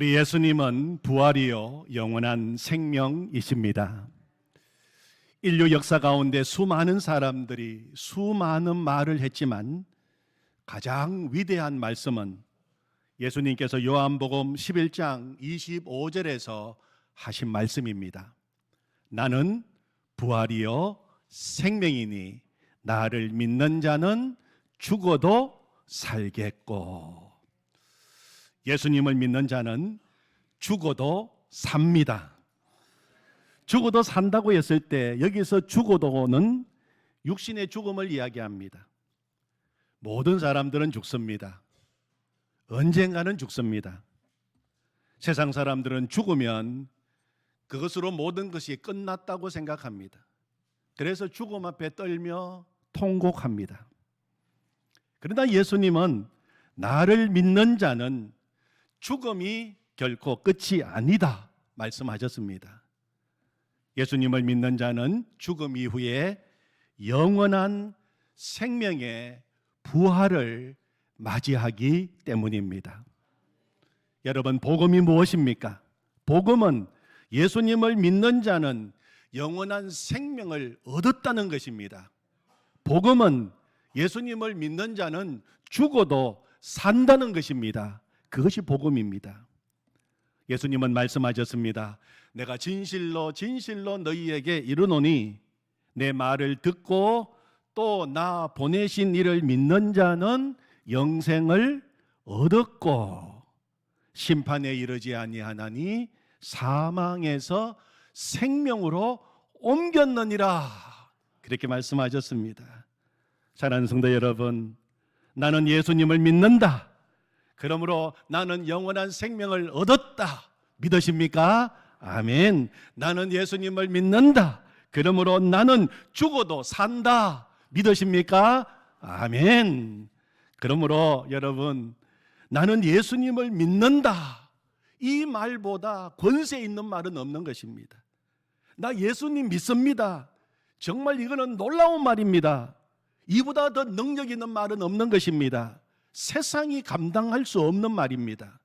우리 예수님은 부활이요 영원한 생명이십니다. 인류 역사 가운데 수많은 사람들이 수많은 말을 했지만 가장 위대한 말씀은 예수님께서 요한복음 11장 25절에서 하신 말씀입니다. 나는 부활이요 생명이니 나를 믿는 자는 죽어도 살겠고. 예수님을 믿는 자는 죽어도 삽니다. 죽어도 산다고 했을 때 여기서 죽어도는 육신의 죽음을 이야기합니다. 모든 사람들은 죽습니다. 언젠가는 죽습니다. 세상 사람들은 죽으면 그것으로 모든 것이 끝났다고 생각합니다. 그래서 죽음 앞에 떨며 통곡합니다. 그러나 예수님은 나를 믿는 자는 죽음이 결코 끝이 아니다 말씀하셨습니다. 예수님을 믿는 자는 죽음 이후에 영원한 생명의 부활을 맞이하기 때문입니다. 여러분, 복음이 무엇입니까? 복음은 예수님을 믿는 자는 영원한 생명을 얻었다는 것입니다. 복음은 예수님을 믿는 자는 죽어도 산다는 것입니다. 그것이 복음입니다. 예수님은 말씀하셨습니다. 내가 진실로 진실로 너희에게 이르노니 내 말을 듣고 또 나 보내신 이를 믿는 자는 영생을 얻었고 심판에 이르지 아니하나니 사망에서 생명으로 옮겼느니라. 그렇게 말씀하셨습니다. 사랑하는 성도 여러분, 나는 예수님을 믿는다. 그러므로 나는 영원한 생명을 얻었다. 믿으십니까? 아멘. 나는 예수님을 믿는다. 그러므로 나는 죽어도 산다. 믿으십니까? 아멘. 그러므로 여러분, 나는 예수님을 믿는다. 이 말보다 권세 있는 말은 없는 것입니다. 나 예수님 믿습니다. 정말 이거는 놀라운 말입니다. 이보다 더 능력 있는 말은 없는 것입니다. 세상이 감당할 수 없는 말입니다.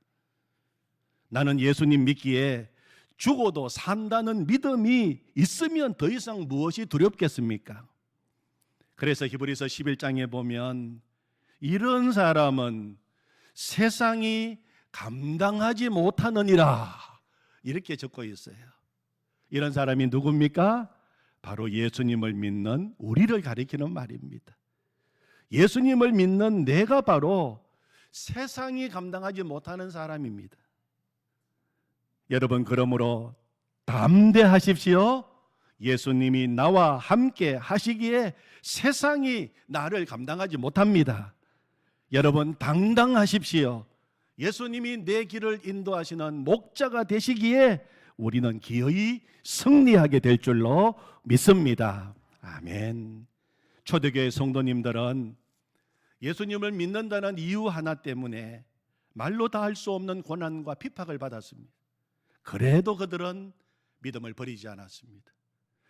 나는 예수님 믿기에 죽어도 산다는 믿음이 있으면 더 이상 무엇이 두렵겠습니까? 그래서 히브리서 11장에 보면 이런 사람은 세상이 감당하지 못하느니라 이렇게 적고 있어요. 이런 사람이 누굽니까? 바로 예수님을 믿는 우리를 가리키는 말입니다. 예수님을 믿는 내가 바로 세상이 감당하지 못하는 사람입니다. 여러분, 그러므로 담대하십시오. 예수님이 나와 함께 하시기에 세상이 나를 감당하지 못합니다. 여러분, 당당하십시오. 예수님이 내 길을 인도하시는 목자가 되시기에 우리는 기어이 승리하게 될 줄로 믿습니다. 아멘. 초대교회 성도님들은 예수님을 믿는다는 이유 하나 때문에 말로 다 할 수 없는 고난과 핍박을 받았습니다. 그래도 그들은 믿음을 버리지 않았습니다.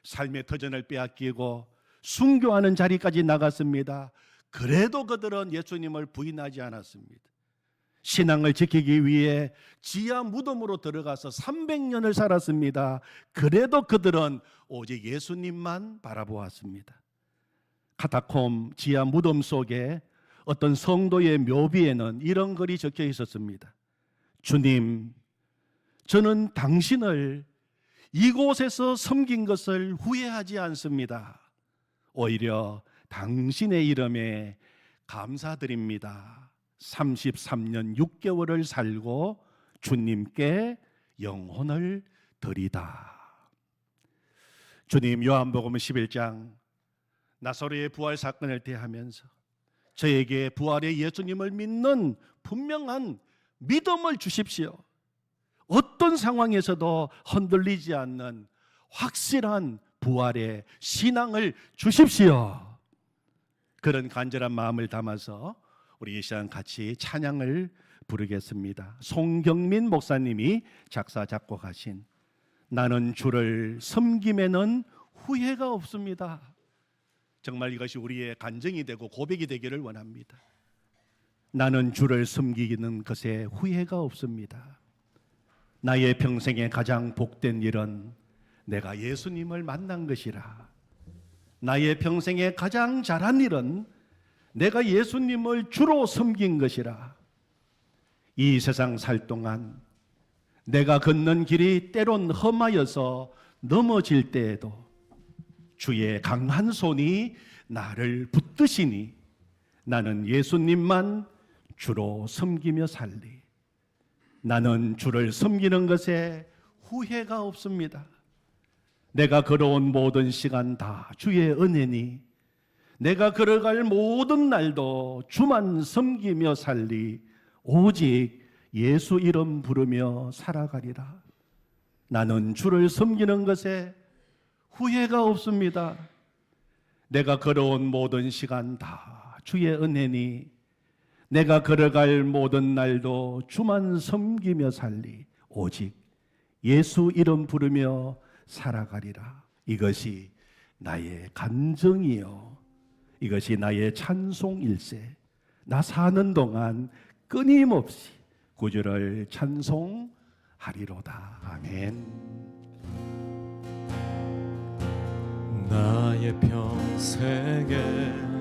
삶의 터전을 빼앗기고 순교하는 자리까지 나갔습니다. 그래도 그들은 예수님을 부인하지 않았습니다. 신앙을 지키기 위해 지하 무덤으로 들어가서 300년을 살았습니다. 그래도 그들은 오직 예수님만 바라보았습니다. 카타콤 지하 무덤 속에 어떤 성도의 묘비에는 이런 글이 적혀 있었습니다. 주님, 저는 당신을 이곳에서 섬긴 것을 후회하지 않습니다. 오히려 당신의 이름에 감사드립니다. 33년 6개월을 살고 주님께 영혼을 드리다. 주님, 요한복음 11장 나사로의 부활 사건을 대하면서 저에게 부활의 예수님을 믿는 분명한 믿음을 주십시오. 어떤 상황에서도 흔들리지 않는 확실한 부활의 신앙을 주십시오. 그런 간절한 마음을 담아서 우리 이 시간 같이 찬양을 부르겠습니다. 송경민 목사님이 작사 작곡하신 나는 주를 섬김에는 후회가 없습니다. 정말 이것이 우리의 간증이 되고 고백이 되기를 원합니다. 나는 주를 섬기는 것에 후회가 없습니다. 나의 평생에 가장 복된 일은 내가 예수님을 만난 것이라. 나의 평생에 가장 잘한 일은 내가 예수님을 주로 섬긴 것이라. 이 세상 살 동안 내가 걷는 길이 때론 험하여서 넘어질 때에도 주의 강한 손이 나를 붙드시니 나는 예수님만 주로 섬기며 살리. 나는 주를 섬기는 것에 후회가 없습니다. 내가 걸어온 모든 시간 다 주의 은혜니 내가 걸어갈 모든 날도 주만 섬기며 살리. 오직 예수 이름 부르며 살아가리라. 나는 주를 섬기는 것에 후회가 없습니다. 내가 걸어온 모든 시간 다 주의 은혜니 내가 걸어갈 모든 날도 주만 섬기며 살리. 오직 예수 이름 부르며 살아가리라. 이것이 나의 간증이요, 이것이 나의 찬송일세. 나 사는 동안 끊임없이 구주를 찬송하리로다. 아멘. 나의 평생에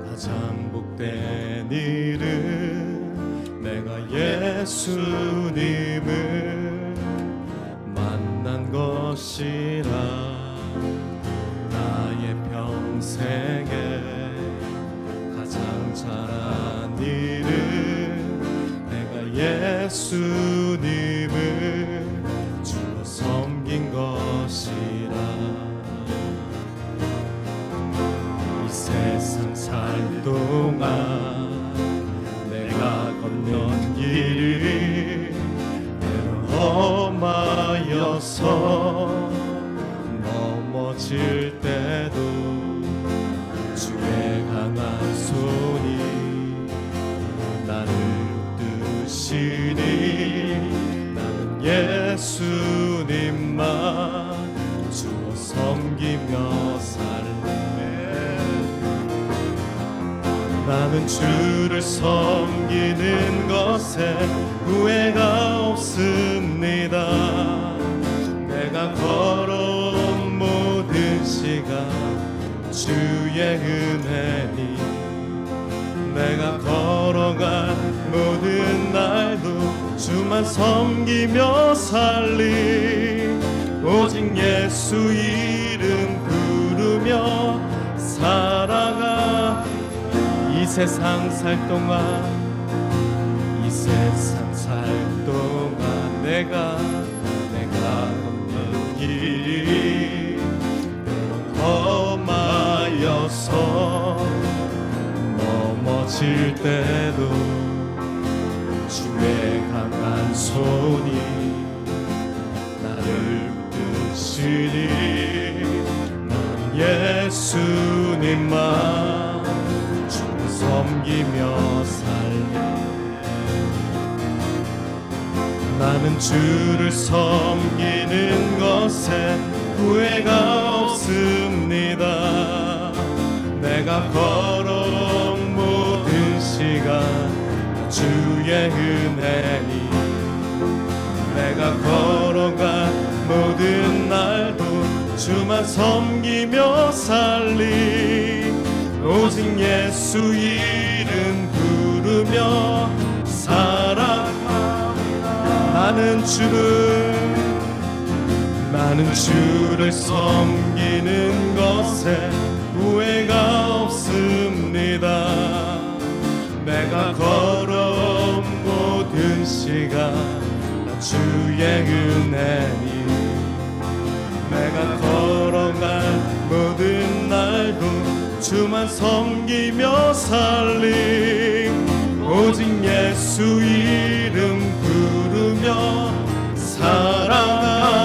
가장 복된 일은 내가 예수님을 만난 것이라. 나의 평생에 가장 잘한 일은 내가 예수님을 주로 섬긴 것이라. 이 세상 살 동안 내가 걷는 길이 때로 험하여서 넘어질 때도 주의 강한 손이 나를 붙드시니 나는 예수님만 주로 섬기며 살네. 나는 주를 섬기는 것에 후회가 없습니다. 내가 걸어온 모든 시간 주의 은혜니 내가 걸어간 모든 날도 주만 섬기며 살리. 오직 예수 이름 부르며 살아가. 이 세상 살 동안 이 세상 살 동안 내가 걷는 길이 험하여서 넘어질 때도 주의 강한 손이 나를 붙드시니 나는 예수님만 주를 섬기며 살리. 나는 주를 섬기는 것에 후회가 없습니다. 내가 걸어온 모든 시간 주의 은혜니 내가 걸어간 모든 날도 주만 섬기며 살리. 오직 예수 이름 부르며 살아갑니다. 나는 주를 섬기는 것에 후회가 없습니다. 내가 걸어온 모든 시간 주의 은혜니 내가 걸어간 모든 날도 주만 섬기며 살리. 오직 예수 이름 부르며 살아가리라.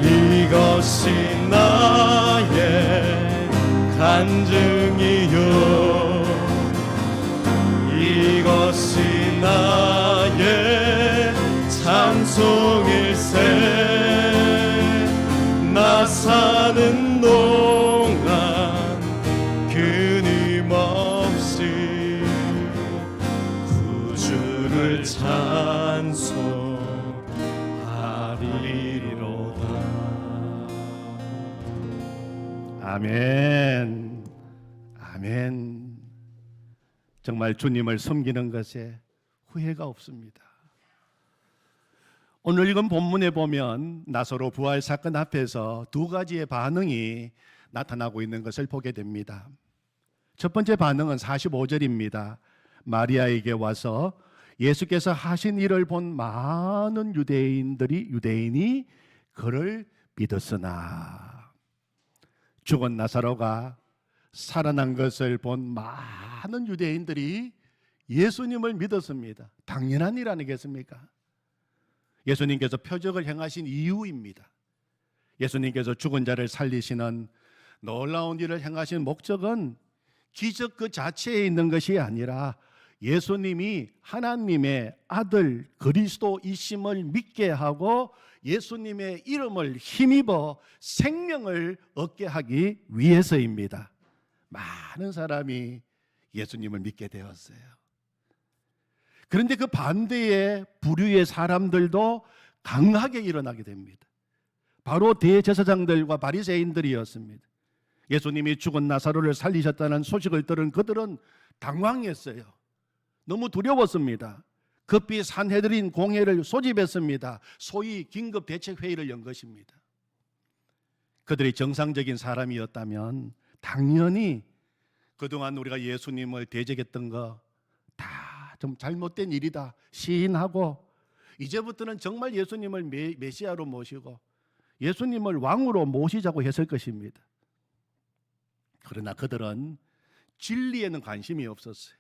이것이 나의 간증이요 이것이 나의 찬송일세. 나 사는 동안 끊임없이 구주를 주를 찬송하리로다. 아멘. 아멘. 정말 주님을 섬기는 것에 후회가 없습니다. 오늘 읽은 본문에 보면 나사로 부활 사건 앞에서 두 가지의 반응이 나타나고 있는 것을 보게 됩니다. 첫 번째 반응은 45절입니다. 마리아에게 와서 예수께서 하신 일을 본 많은 유대인이 그를 믿었으나, 죽은 나사로가 살아난 것을 본 많은 유대인들이 예수님을 믿었습니다. 당연한 일 아니겠습니까? 예수님께서 표적을 행하신 이유입니다. 예수님께서 죽은 자를 살리시는 놀라운 일을 행하신 목적은 기적 그 자체에 있는 것이 아니라 예수님이 하나님의 아들 그리스도이심을 믿게 하고 예수님의 이름을 힘입어 생명을 얻게 하기 위해서입니다. 많은 사람이 예수님을 믿게 되었어요. 그런데 그 반대의 부류의 사람들도 강하게 일어나게 됩니다. 바로 대제사장들과 바리새인들이었습니다. 예수님이 죽은 나사로를 살리셨다는 소식을 들은 그들은 당황했어요. 너무 두려웠습니다. 급히 산헤드린 공회를 소집했습니다. 소위 긴급 대책회의를 연 것입니다. 그들이 정상적인 사람이었다면 당연히 그동안 우리가 예수님을 대적했던 거 다 좀 잘못된 일이다 시인하고, 이제부터는 정말 예수님을 메시아로 모시고 예수님을 왕으로 모시자고 했을 것입니다. 그러나 그들은 진리에는 관심이 없었어요.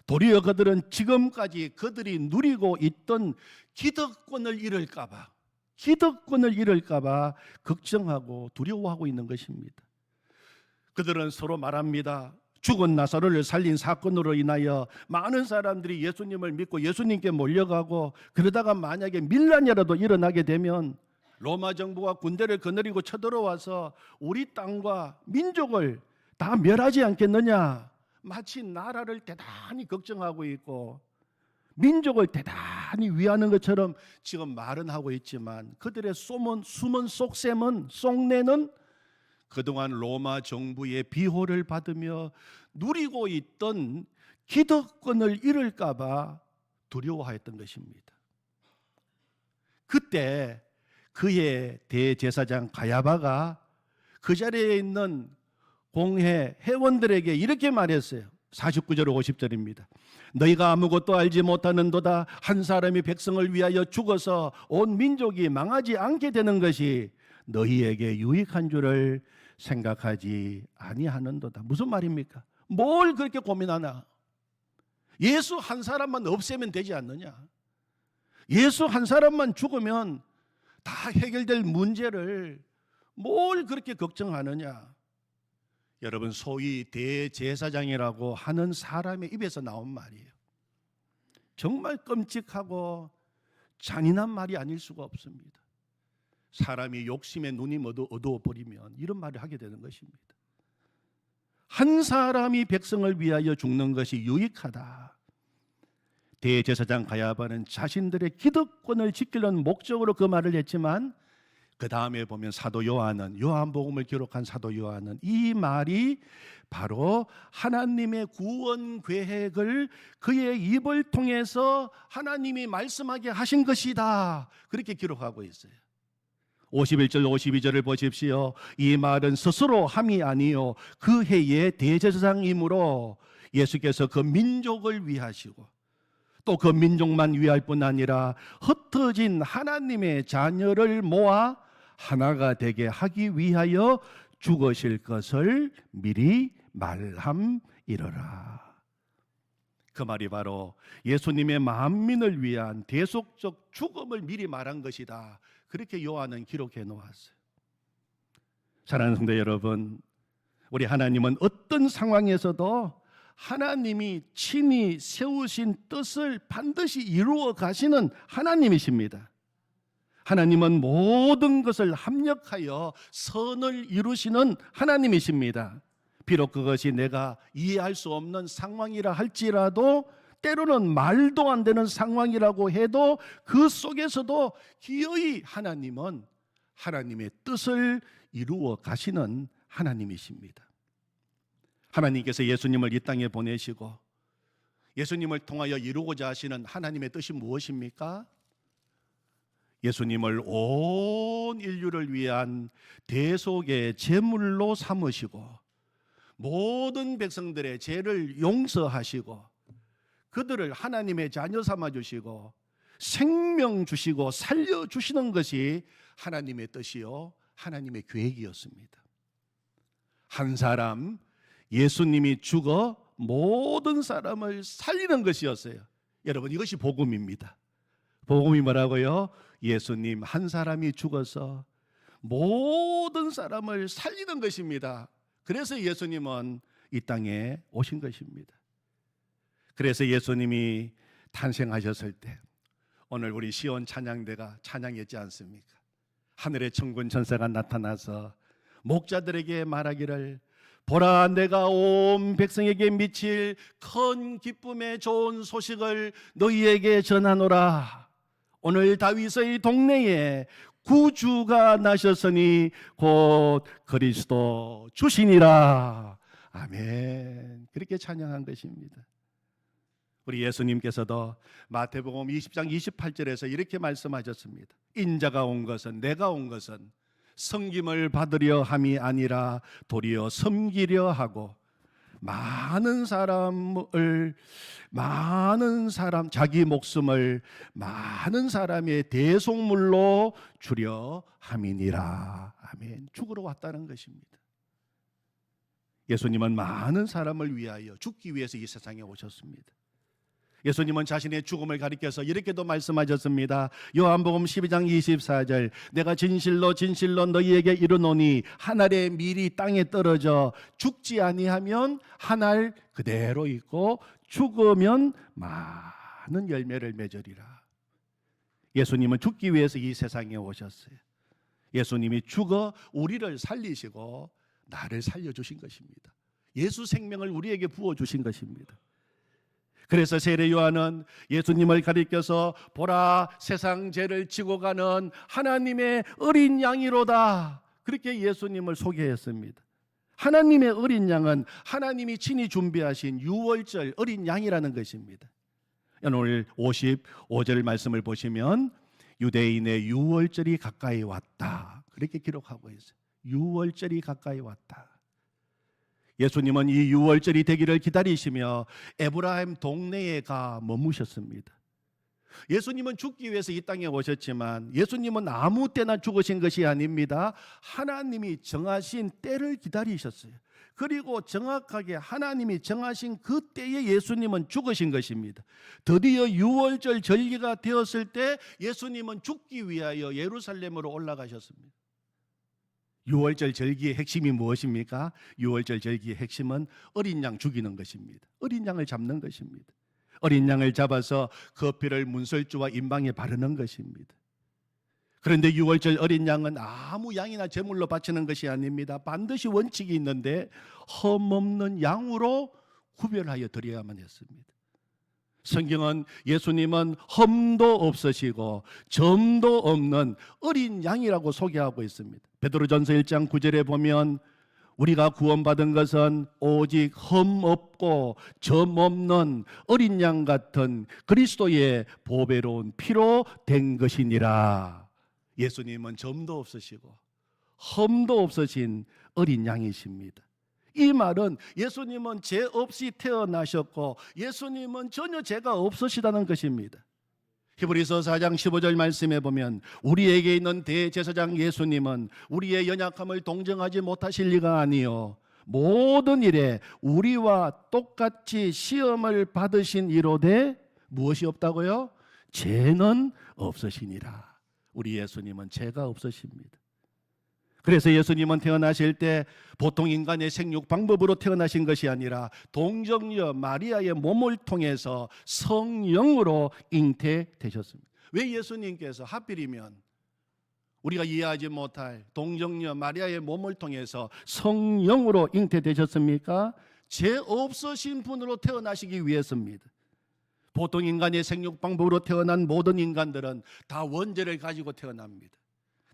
도리어 그들은 지금까지 그들이 누리고 있던 기득권을 잃을까봐 걱정하고 두려워하고 있는 것입니다. 그들은 서로 말합니다. 죽은 나사로를 살린 사건으로 인하여 많은 사람들이 예수님을 믿고 예수님께 몰려가고, 그러다가 만약에 밀란이라도 일어나게 되면 로마 정부가 군대를 거느리고 쳐들어와서 우리 땅과 민족을 다 멸하지 않겠느냐, 마치 나라를 대단히 걱정하고 있고 민족을 대단히 위하는 것처럼 지금 말은 하고 있지만, 그들의 숨은 속내는 그동안 로마 정부의 비호를 받으며 누리고 있던 기득권을 잃을까 봐 두려워하였던 것입니다. 그때 그의 대제사장 가야바가 그 자리에 있는 공회 회원들에게 이렇게 말했어요. 49절 50절입니다. 너희가 아무것도 알지 못하는도다. 한 사람이 백성을 위하여 죽어서 온 민족이 망하지 않게 되는 것이 너희에게 유익한 줄을 생각하지 아니하는도다. 무슨 말입니까? 뭘 그렇게 고민하나? 예수 한 사람만 없애면 되지 않느냐? 예수 한 사람만 죽으면 다 해결될 문제를 뭘 그렇게 걱정하느냐? 여러분, 소위 대제사장이라고 하는 사람의 입에서 나온 말이에요. 정말 끔찍하고 잔인한 말이 아닐 수가 없습니다. 사람이 욕심에 눈이 어두워버리면 이런 말을 하게 되는 것입니다. 한 사람이 백성을 위하여 죽는 것이 유익하다. 대제사장 가야바는 자신들의 기득권을 지키려는 목적으로 그 말을 했지만, 그 다음에 보면 사도 요한은, 요한복음을 기록한 사도 요한은 이 말이 바로 하나님의 구원 계획을 그의 입을 통해서 하나님이 말씀하게 하신 것이다, 그렇게 기록하고 있어요. 51절 52절을 보십시오. 이 말은 스스로 함이 아니요 그 해의 대제사장이므로 예수께서 그 민족을 위하시고 또 그 민족만 위할 뿐 아니라 흩어진 하나님의 자녀를 모아 하나가 되게 하기 위하여 죽으실 것을 미리 말함이러라. 그 말이 바로 예수님의 만민을 위한 대속적 죽음을 미리 말한 것이다, 그렇게 요한은 기록해 놓았어요. 사랑하는 성도 여러분, 우리 하나님은 어떤 상황에서도 하나님이 친히 세우신 뜻을 반드시 이루어 가시는 하나님이십니다. 하나님은 모든 것을 합력하여 선을 이루시는 하나님이십니다. 비록 그것이 내가 이해할 수 없는 상황이라 할지라도 때로는 말도 안 되는 상황이라고 해도 그 속에서도 기어이 하나님은 하나님의 뜻을 이루어 가시는 하나님이십니다. 하나님께서 예수님을 이 땅에 보내시고 예수님을 통하여 이루고자 하시는 하나님의 뜻이 무엇입니까? 예수님을 온 인류를 위한 대속의 제물로 삼으시고 모든 백성들의 죄를 용서하시고 그들을 하나님의 자녀 삼아주시고 생명 주시고 살려주시는 것이 하나님의 뜻이요 하나님의 계획이었습니다. 한 사람 예수님이 죽어 모든 사람을 살리는 것이었어요. 여러분, 이것이 복음입니다. 복음이 뭐라고요? 예수님 한 사람이 죽어서 모든 사람을 살리는 것입니다. 그래서 예수님은 이 땅에 오신 것입니다. 그래서 예수님이 탄생하셨을 때 오늘 우리 시온 찬양대가 찬양했지 않습니까? 하늘의 천군 천사가 나타나서 목자들에게 말하기를 보라, 내가 온 백성에게 미칠 큰 기쁨의 좋은 소식을 너희에게 전하노라. 오늘 다윗의 동네에 구주가 나셨으니 곧 그리스도 주시니라. 아멘. 그렇게 찬양한 것입니다. 우리 예수님께서도 마태복음 20장 28절에서 이렇게 말씀하셨습니다. 인자가 온 것은, 내가 온 것은 섬김을 받으려 함이 아니라 도리어 섬기려 하고 많은 사람 자기 목숨을 많은 사람의 대속물로 주려 함이니라. 아멘. 죽으러 왔다는 것입니다. 예수님은 많은 사람을 위하여 죽기 위해서 이 세상에 오셨습니다. 예수님은 자신의 죽음을 가리켜서 이렇게도 말씀하셨습니다. 요한복음 12장 24절, 내가 진실로 진실로 너희에게 이르노니 한 알의 밀이 땅에 떨어져 죽지 아니하면 한 알 그대로 있고 죽으면 많은 열매를 맺으리라. 예수님은 죽기 위해서 이 세상에 오셨어요. 예수님이 죽어 우리를 살리시고 나를 살려주신 것입니다. 예수 생명을 우리에게 부어주신 것입니다. 그래서 세례 요한은 예수님을 가리켜서 보라, 세상 죄를 지고 가는 하나님의 어린 양이로다, 그렇게 예수님을 소개했습니다. 하나님의 어린 양은 하나님이 친히 준비하신 유월절 어린 양이라는 것입니다. 오늘 55절 말씀을 보시면 유대인의 유월절이 가까이 왔다, 그렇게 기록하고 있어요. 유월절이 가까이 왔다. 예수님은 이 유월절이 되기를 기다리시며 에브라임 동네에 가 머무셨습니다. 예수님은 죽기 위해서 이 땅에 오셨지만 예수님은 아무 때나 죽으신 것이 아닙니다. 하나님이 정하신 때를 기다리셨어요. 그리고 정확하게 하나님이 정하신 그 때에 예수님은 죽으신 것입니다. 드디어 유월절 절기가 되었을 때 예수님은 죽기 위하여 예루살렘으로 올라가셨습니다. 유월절 절기의 핵심이 무엇입니까? 유월절 절기의 핵심은 어린 양 죽이는 것입니다. 어린 양을 잡는 것입니다. 어린 양을 잡아서 그 피를 문설주와 임방에 바르는 것입니다. 그런데 유월절 어린 양은 아무 양이나 제물로 바치는 것이 아닙니다. 반드시 원칙이 있는데 흠없는 양으로 구별하여 드려야만 했습니다. 성경은 예수님은 흠도 없으시고 점도 없는 어린 양이라고 소개하고 있습니다. 베드로전서 1장 9절에 보면 우리가 구원받은 것은 오직 흠 없고 점 없는 어린 양 같은 그리스도의 보배로운 피로 된 것이니라. 예수님은 점도 없으시고 흠도 없으신 어린 양이십니다. 이 말은 예수님은 죄 없이 태어나셨고 예수님은 전혀 죄가 없으시다는 것입니다. 히브리서 4장 15절 말씀에 보면 우리에게 있는 대제사장 예수님은 우리의 연약함을 동정하지 못하실 리가 아니요 모든 일에 우리와 똑같이 시험을 받으신 이로되 무엇이 없다고요? 죄는 없으시니라. 우리 예수님은 죄가 없으십니다. 그래서 예수님은 태어나실 때 보통 인간의 생육 방법으로 태어나신 것이 아니라 동정녀 마리아의 몸을 통해서 성령으로 잉태되셨습니다. 왜 예수님께서 하필이면 우리가 이해하지 못할 동정녀 마리아의 몸을 통해서 성령으로 잉태되셨습니까? 죄 없으신 분으로 태어나시기 위해서입니다. 보통 인간의 생육 방법으로 태어난 모든 인간들은 다 원죄를 가지고 태어납니다.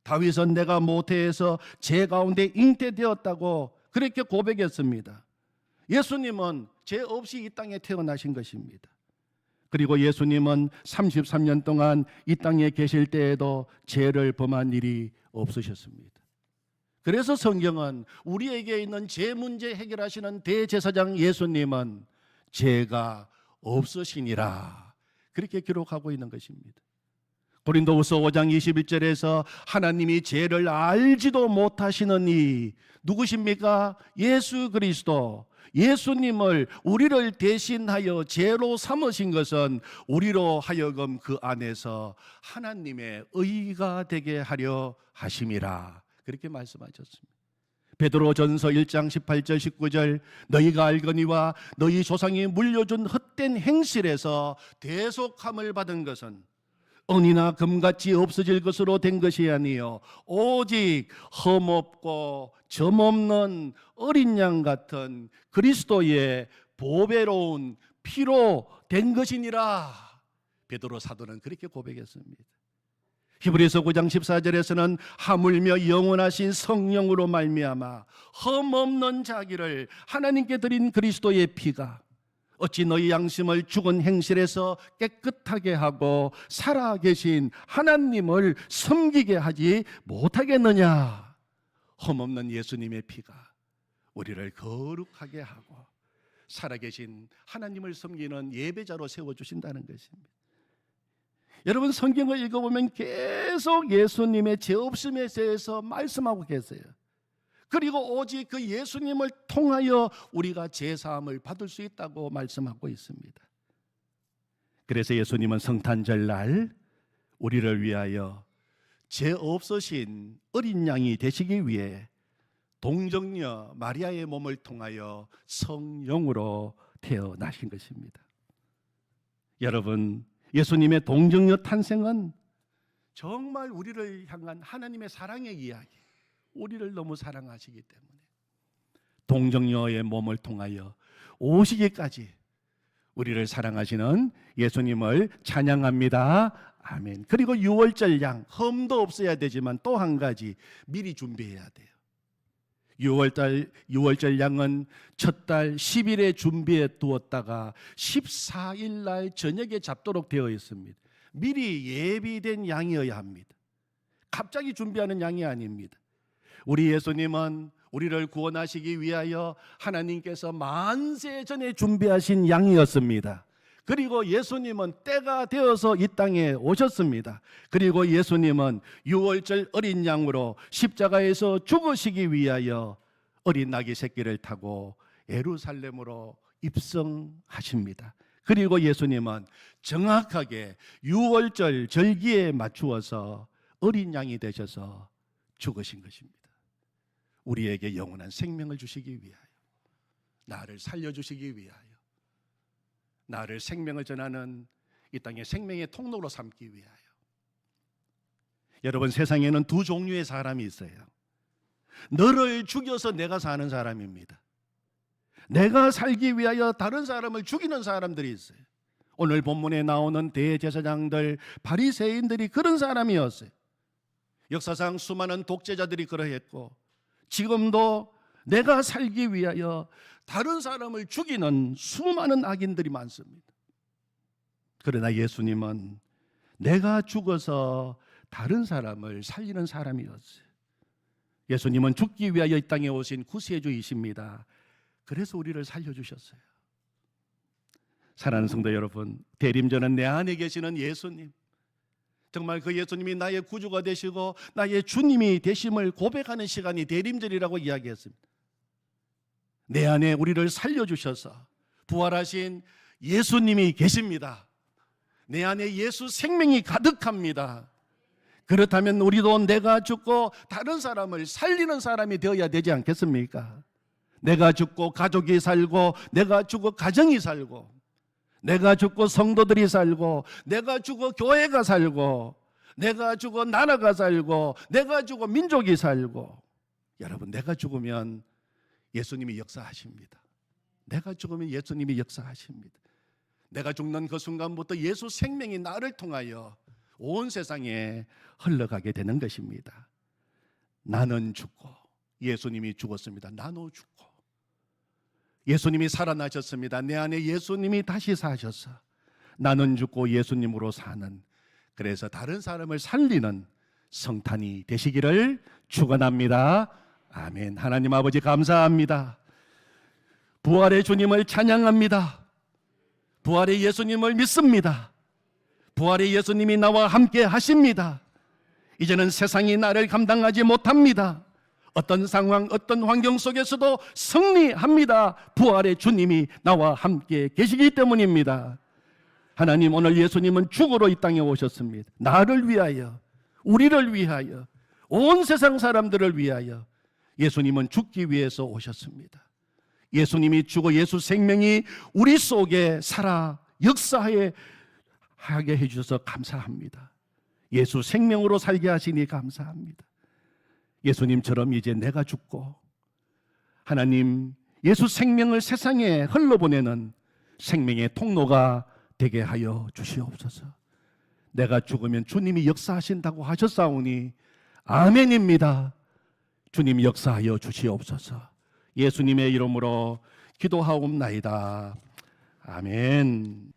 다윗은 내가 모태에서 죄 가운데 잉태되었다고 그렇게 고백했습니다. 예수님은 죄 없이 이 땅에 태어나신 것입니다. 그리고 예수님은 33년 동안 이 땅에 계실 때에도 죄를 범한 일이 없으셨습니다. 그래서 성경은 우리에게 있는 죄 문제 해결하시는 대제사장 예수님은 죄가 없으시니라 그렇게 기록하고 있는 것입니다. 고린도후서 5장 21절에서 하나님이 죄를 알지도 못하시는 이 누구십니까? 예수 그리스도, 예수님을 우리를 대신하여 죄로 삼으신 것은 우리로 하여금 그 안에서 하나님의 의가 되게 하려 하심이라 그렇게 말씀하셨습니다. 베드로전서 1장 18절 19절 너희가 알거니와 너희 조상이 물려준 헛된 행실에서 대속함을 받은 것은 은이나 금같이 없어질 것으로 된 것이 아니요 오직 흠없고 점없는 어린 양 같은 그리스도의 보배로운 피로 된 것이니라. 베드로 사도는 그렇게 고백했습니다. 히브리서 9장 14절에서는 하물며 영원하신 성령으로 말미암아 흠없는 자기를 하나님께 드린 그리스도의 피가 어찌 너희 양심을 죽은 행실에서 깨끗하게 하고 살아계신 하나님을 섬기게 하지 못하겠느냐. 흠없는 예수님의 피가 우리를 거룩하게 하고 살아계신 하나님을 섬기는 예배자로 세워주신다는 것입니다. 여러분 성경을 읽어보면 계속 예수님의 죄 없음에 대해서 말씀하고 계세요. 그리고 오직 그 예수님을 통하여 우리가 죄사함을 받을 수 있다고 말씀하고 있습니다. 그래서 예수님은 성탄절 날 우리를 위하여 죄 없으신 어린 양이 되시기 위해 동정녀 마리아의 몸을 통하여 성령으로 태어나신 것입니다. 여러분 예수님의 동정녀 탄생은 정말 우리를 향한 하나님의 사랑의 이야기, 우리를 너무 사랑하시기 때문에 동정녀의 몸을 통하여 오시기까지 우리를 사랑하시는 예수님을 찬양합니다. 아멘. 그리고 유월절 양, 흠도 없어야 되지만 또 한 가지 미리 준비해야 돼요. 유월절 양은 첫 달 10일에 준비해 두었다가 14일 날 저녁에 잡도록 되어 있습니다. 미리 예비된 양이어야 합니다. 갑자기 준비하는 양이 아닙니다. 우리 예수님은 우리를 구원하시기 위하여 하나님께서 만세 전에 준비하신 양이었습니다. 그리고 예수님은 때가 되어서 이 땅에 오셨습니다. 그리고 예수님은 유월절 어린 양으로 십자가에서 죽으시기 위하여 어린 나귀 새끼를 타고 예루살렘으로 입성하십니다. 그리고 예수님은 정확하게 유월절 절기에 맞추어서 어린 양이 되셔서 죽으신 것입니다. 우리에게 영원한 생명을 주시기 위하여, 나를 살려주시기 위하여, 나를 생명을 전하는 이 땅의 생명의 통로로 삼기 위하여. 여러분 세상에는 두 종류의 사람이 있어요. 너를 죽여서 내가 사는 사람입니다. 내가 살기 위하여 다른 사람을 죽이는 사람들이 있어요. 오늘 본문에 나오는 대제사장들, 바리새인들이 그런 사람이었어요. 역사상 수많은 독재자들이 그러했고 지금도 내가 살기 위하여 다른 사람을 죽이는 수많은 악인들이 많습니다. 그러나 예수님은 내가 죽어서 다른 사람을 살리는 사람이었어요. 예수님은 죽기 위하여 이 땅에 오신 구세주이십니다. 그래서 우리를 살려주셨어요. 사랑하는 성도 여러분, 대림전은 내 안에 계시는 예수님, 정말 그 예수님이 나의 구주가 되시고 나의 주님이 되심을 고백하는 시간이 대림절이라고 이야기했습니다. 내 안에 우리를 살려주셔서 부활하신 예수님이 계십니다. 내 안에 예수 생명이 가득합니다. 그렇다면 우리도 내가 죽고 다른 사람을 살리는 사람이 되어야 되지 않겠습니까? 내가 죽고 가족이 살고, 내가 죽고 가정이 살고, 내가 죽고 성도들이 살고, 내가 죽고 교회가 살고, 내가 죽고 나라가 살고, 내가 죽고 민족이 살고. 여러분, 내가 죽으면 예수님이 역사하십니다. 내가 죽으면 예수님이 역사하십니다. 내가 죽는 그 순간부터 예수 생명이 나를 통하여 온 세상에 흘러가게 되는 것입니다. 나는 죽고 예수님이 죽었습니다. 나도 죽고 예수님이 살아나셨습니다. 내 안에 예수님이 다시 사셔서 나는 죽고 예수님으로 사는, 그래서 다른 사람을 살리는 성탄이 되시기를 축원합니다. 아멘. 하나님 아버지 감사합니다. 부활의 주님을 찬양합니다. 부활의 예수님을 믿습니다. 부활의 예수님이 나와 함께 하십니다. 이제는 세상이 나를 감당하지 못합니다. 어떤 상황, 어떤 환경 속에서도 승리합니다. 부활의 주님이 나와 함께 계시기 때문입니다. 하나님, 오늘 예수님은 죽으러 이 땅에 오셨습니다. 나를 위하여, 우리를 위하여, 온 세상 사람들을 위하여 예수님은 죽기 위해서 오셨습니다. 예수님이 죽어 예수 생명이 우리 속에 살아 역사하게 해주셔서 감사합니다. 예수 생명으로 살게 하시니 감사합니다. 예수님처럼 이제 내가 죽고 하나님 예수 생명을 세상에 흘러보내는 생명의 통로가 되게 하여 주시옵소서. 내가 죽으면 주님이 역사하신다고 하셨사오니 아멘입니다. 주님 역사하여 주시옵소서. 예수님의 이름으로 기도하옵나이다. 아멘.